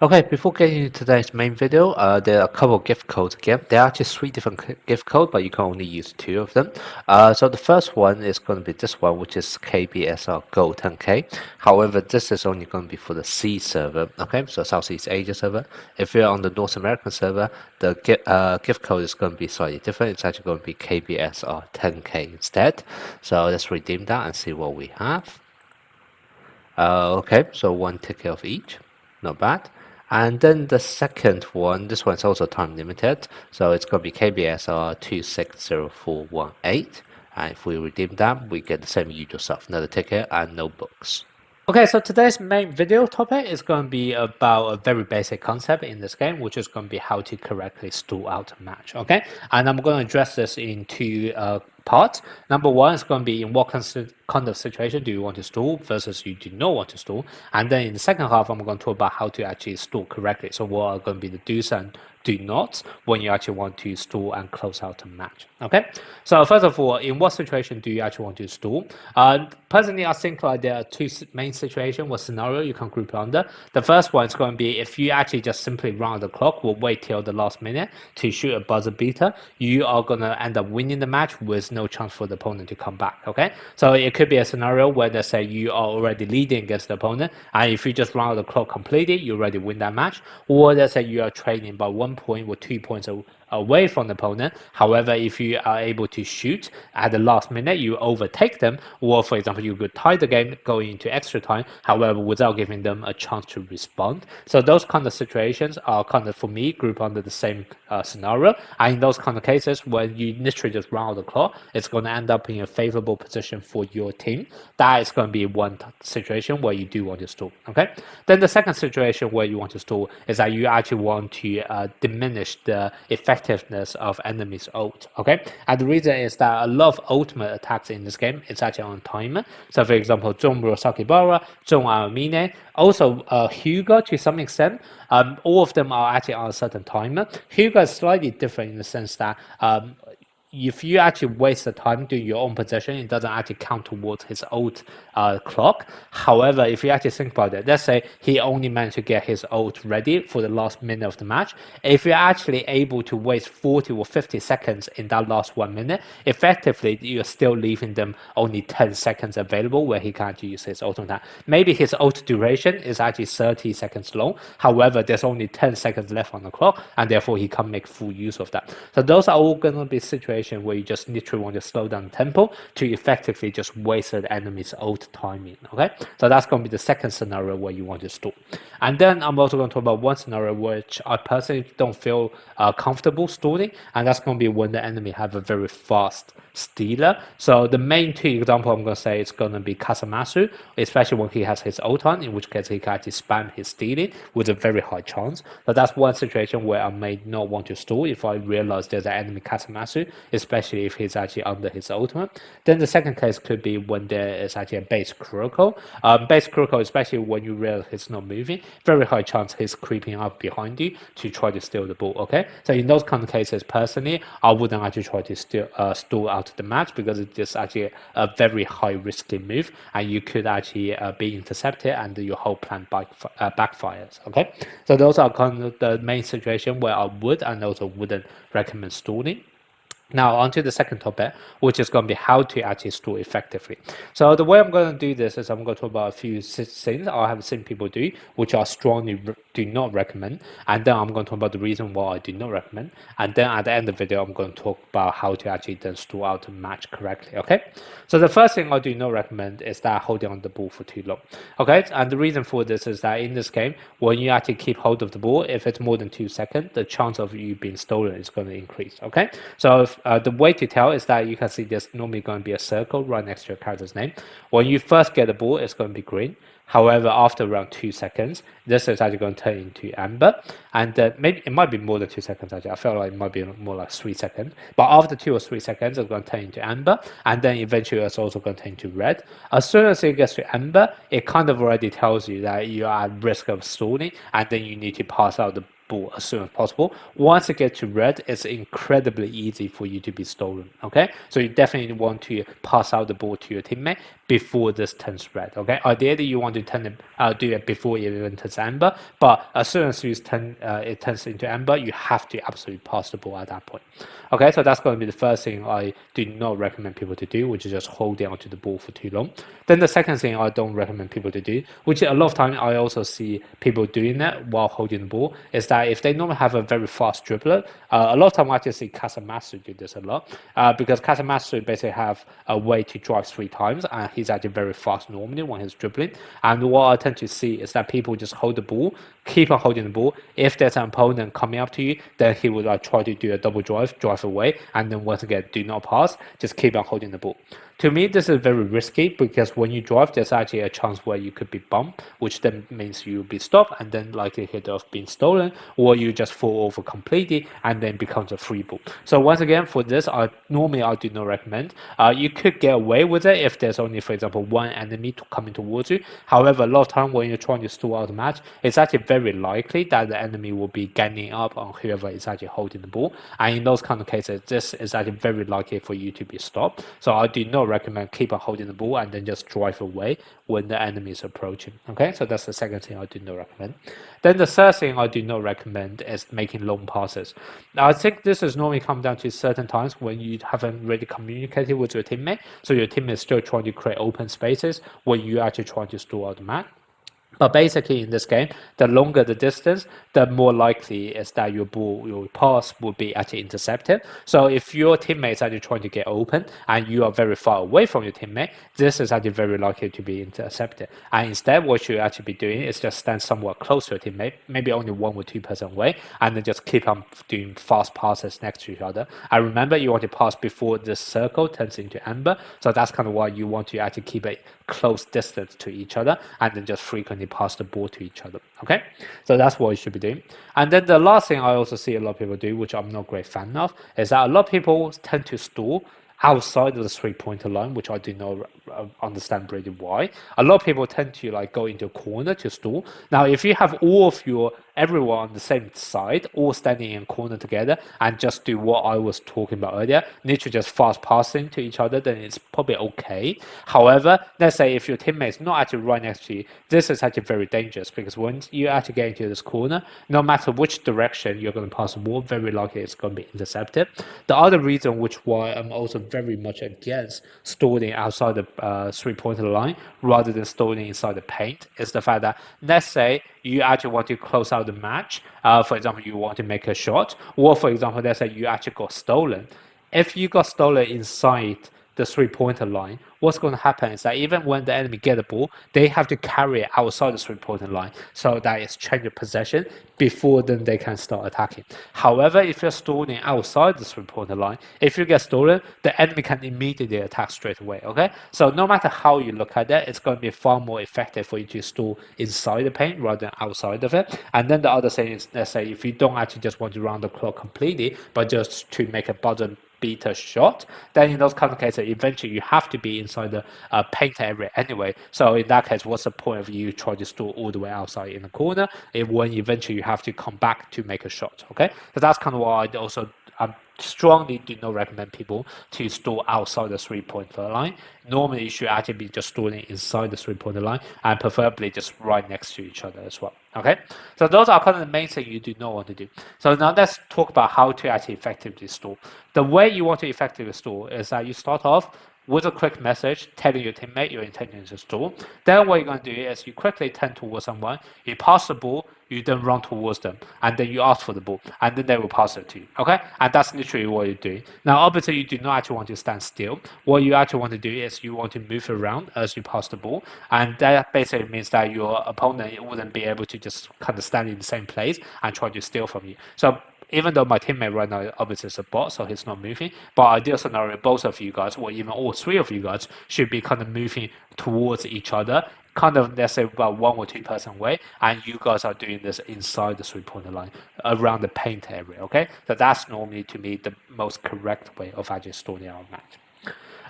Okay, before getting into today's main video, there are a couple of gift codes again. There are actually three different gift codes, but you can only use two of them. So the first one is going to be this one, which is KBSR Gold 10K. However, this is only going to be for the C server, okay? So Southeast Asia server. If you're on the North American server, the gift code is going to be slightly different. It's actually going to be KBSR 10K instead. So let's redeem that and see what we have. Okay, so one ticket of each, not bad. And then the second one, this one's also time limited, so it's going to be KBSR 260418. And if we redeem that, we get the same usual stuff, another ticket and no books. Okay, so today's main video topic is going to be about a very basic concept in this game, which is going to be how to correctly stall out a match, okay? And I'm going to address this in two parts. Number one is going to be in what kind of situation do you want to stall versus you do not want to stall. And then in the second half, I'm going to talk about how to actually stall correctly. So what are going to be the do's and do nots when you actually want to stall and close out a match. Okay, so first of all, in what situation do you actually want to stall? Personally, I think there are two main situations or scenario you can group under. The first one is going to be if you actually just simply run the clock or wait till the last minute to shoot a buzzer beater, you are going to end up winning the match with no chance for the opponent to come back. Okay, so it could be a scenario where let's say you are already leading against the opponent, and if you just run the clock completely, you already win that match. Or let's say you are trailing by 1 point or 2 points away from the opponent. However, if you are able to shoot at the last minute, you overtake them, or for example, you could tie the game going into extra time, however, without giving them a chance to respond. So those kind of situations are kind of, for me, grouped under the same scenario. And in those kind of cases, when you literally just run out the clock, it's going to end up in a favorable position for your team. That is going to be one situation where you do want to stall. Okay. Then the second situation where you want to stall is that you actually want to diminish the effectiveness of enemies' ult. Okay. And the reason is that a lot of ultimate attacks in this game is actually on timer. So for example, Zhong Sakibara, Zhong Aomine, also Hugo to some extent. All of them are actually on a certain timer. Hugo is slightly different in the sense that if you actually waste the time doing your own position, it doesn't actually count towards his ult clock. However, if you actually think about it, let's say he only managed to get his ult ready for the last minute of the match. If you're actually able to waste 40 or 50 seconds in that last 1 minute, effectively you're still leaving them only 10 seconds available where he can't use his ult on that. Maybe his ult duration is actually 30 seconds long. However, there's only 10 seconds left on the clock, and therefore he can't make full use of that. So those are all going to be situations where you just literally want to slow down tempo to effectively just waste the enemy's ult timing. Okay, so that's going to be the second scenario where you want to stall. And then I'm also going to talk about one scenario which I personally don't feel comfortable stalling, and that's going to be when the enemy have a very fast stealer. So the main two example I'm going to say is going to be Kasamasu, especially when he has his ult on, in which case he can actually spam his stealing with a very high chance. So that's one situation where I may not want to stall if I realize there's an enemy Kasamasu, especially if he's actually under his ultimate. Then the second case could be when there is actually a base Kuroko. Base Kuroko, especially when you realize he's not moving, very high chance he's creeping up behind you to try to steal the ball. Okay, so in those kind of cases, personally, I wouldn't actually try to stall out the match because it's just actually a very high risky move, and you could actually be intercepted and your whole plan backfires. Okay, so those are kind of the main situation where I would and also wouldn't recommend stalling. Now, on to the second topic, which is going to be how to actually stall effectively. So the way I'm going to do this is I'm going to talk about a few things I have seen people do, which I strongly do not recommend. And then I'm going to talk about the reason why I do not recommend. And then at the end of the video, I'm going to talk about how to actually then stall out a match correctly. Okay. So the first thing I do not recommend is that holding on the ball for too long. Okay. And the reason for this is that in this game, when you actually keep hold of the ball, if it's more than 2 seconds, the chance of you being stolen is going to increase. Okay. So if, the way to tell is that you can see there's normally going to be a circle right next to your character's name. When you first get the ball, it's going to be green. However, after around 2 seconds, this is actually going to turn into amber. And maybe it might be more than 2 seconds, actually. I feel like it might be more like 3 seconds. But after 2 or 3 seconds, it's going to turn into amber. And then eventually, it's also going to turn into red. As soon as it gets to amber, it kind of already tells you that you are at risk of stalling. And then you need to pass out the ball as soon as possible. Once it gets to red, it's incredibly easy for you to be stolen. Okay, so you definitely want to pass out the ball to your teammate before this turns red. Okay, ideally you want to do it before it even turns amber, but as soon as it turns into amber, you have to absolutely pass the ball at that point. Okay, so that's going to be the first thing I do not recommend people to do, which is just holding onto the ball for too long. Then the second thing I don't recommend people to do, which a lot of time I also see people doing that while holding the ball, is that if they normally have a very fast dribbler, a lot of time I actually see Casamatsu do this a lot, because Casamatsu basically have a way to drive 3 times, and he's actually very fast normally when he's dribbling. And what I tend to see is that people just hold the ball, keep on holding the ball. If there's an opponent coming up to you, then he would try to do a double drive away, and then once again, do not pass, just keep on holding the ball. To me, this is very risky because when you drive, there's actually a chance where you could be bumped, which then means you'll be stopped and then likelihood of being stolen, or you just fall over completely and then becomes a free ball. So once again, for this, I do not recommend. You could get away with it if there's only, for example, one enemy coming towards you. However, a lot of time when you're trying to stall out the match, it's actually very likely that the enemy will be ganging up on whoever is actually holding the ball. And in those kind of cases, this is actually very likely for you to be stopped. So I do not recommend keep on holding the ball and then just drive away when the enemy is approaching. Okay, so that's the second thing I do not recommend. Then the third thing I do not recommend is making long passes. Now, I think this is normally come down to certain times when you haven't really communicated with your teammate, so your teammate is still trying to create open spaces when you actually trying to stall out the match. But basically, in this game, the longer the distance, the more likely is that your pass will be actually intercepted. So if your teammate is actually trying to get open and you are very far away from your teammate, this is actually very likely to be intercepted. And instead, what you actually be doing is just stand somewhat close to your teammate, maybe only 1 or 2% away, and then just keep on doing fast passes next to each other. And remember, you want to pass before this circle turns into amber. So that's kind of why you want to actually keep a close distance to each other and then just frequently pass the ball to each other. Okay, so that's what you should be doing. And then the last thing I also see a lot of people do, which I'm not a great fan of, is that a lot of people tend to stall outside of the 3-pointer line, which I do not understand really why. A lot of people tend to go into a corner to stall. Now, if you have everyone on the same side, all standing in a corner together, and just do what I was talking about earlier, literally just fast passing to each other, then it's probably okay. However, let's say if your teammate is not actually right next to you, this is actually very dangerous because when you actually get into this corner, no matter which direction you're going to pass the ball, very likely it's going to be intercepted. The other reason why I'm also very much against stalling outside the 3-pointer line rather than stalling inside the paint is the fact that, let's say you actually want to close out the match. For example, you want to make a shot, or for example, let's say you actually got stolen. If you got stolen inside the 3-pointer line, what's going to happen is that even when the enemy get the ball, they have to carry it outside the 3-pointer line so that it's change of possession before then they can start attacking. However, if you're stalling outside the 3-pointer line, if you get stolen, the enemy can immediately attack straight away. Okay, so no matter how you look at it, it's going to be far more effective for you to stall inside the paint rather than outside of it. And then the other thing is, let's say if you don't actually just want to round the clock completely, but just to make a buzzer beater shot, then in those kind of cases, eventually you have to be inside the paint area anyway. So in that case, what's the point of you trying to stall all the way outside in the corner when eventually you have to come back to make a shot? Okay, so that's kind of why I also strongly do not recommend people to stall outside the 3-pointer line. Normally, you should actually be just stalling inside the 3-pointer line and preferably just right next to each other as well. Okay, so those are kind of the main things you do not want to do. So now let's talk about how to actually effectively stall. The way you want to effectively stall is that you start off with a quick message telling your teammate your intention is to stall. Then what you're going to do is you quickly turn towards someone, you pass the ball, you then run towards them, and then you ask for the ball, and then they will pass it to you. Okay, and that's literally what you're doing. Now, obviously, you do not actually want to stand still. What you actually want to do is you want to move around as you pass the ball, and that basically means that your opponent wouldn't be able to just kind of stand in the same place and try to steal from you. So even though my teammate right now obviously is a bot, so he's not moving, but ideal scenario, both of you guys, or even all 3 of you guys, should be kind of moving towards each other, kind of, let's say, about 1 or 2% away, and you guys are doing this inside the 3-pointer line, around the paint area, okay? So that's normally, to me, the most correct way of actually stalling our match.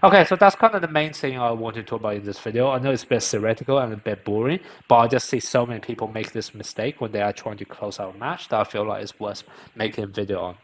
Okay, so that's kind of the main thing I want to talk about in this video. I know it's a bit theoretical and a bit boring, but I just see so many people make this mistake when they are trying to close out a match that I feel like it's worth making a video on.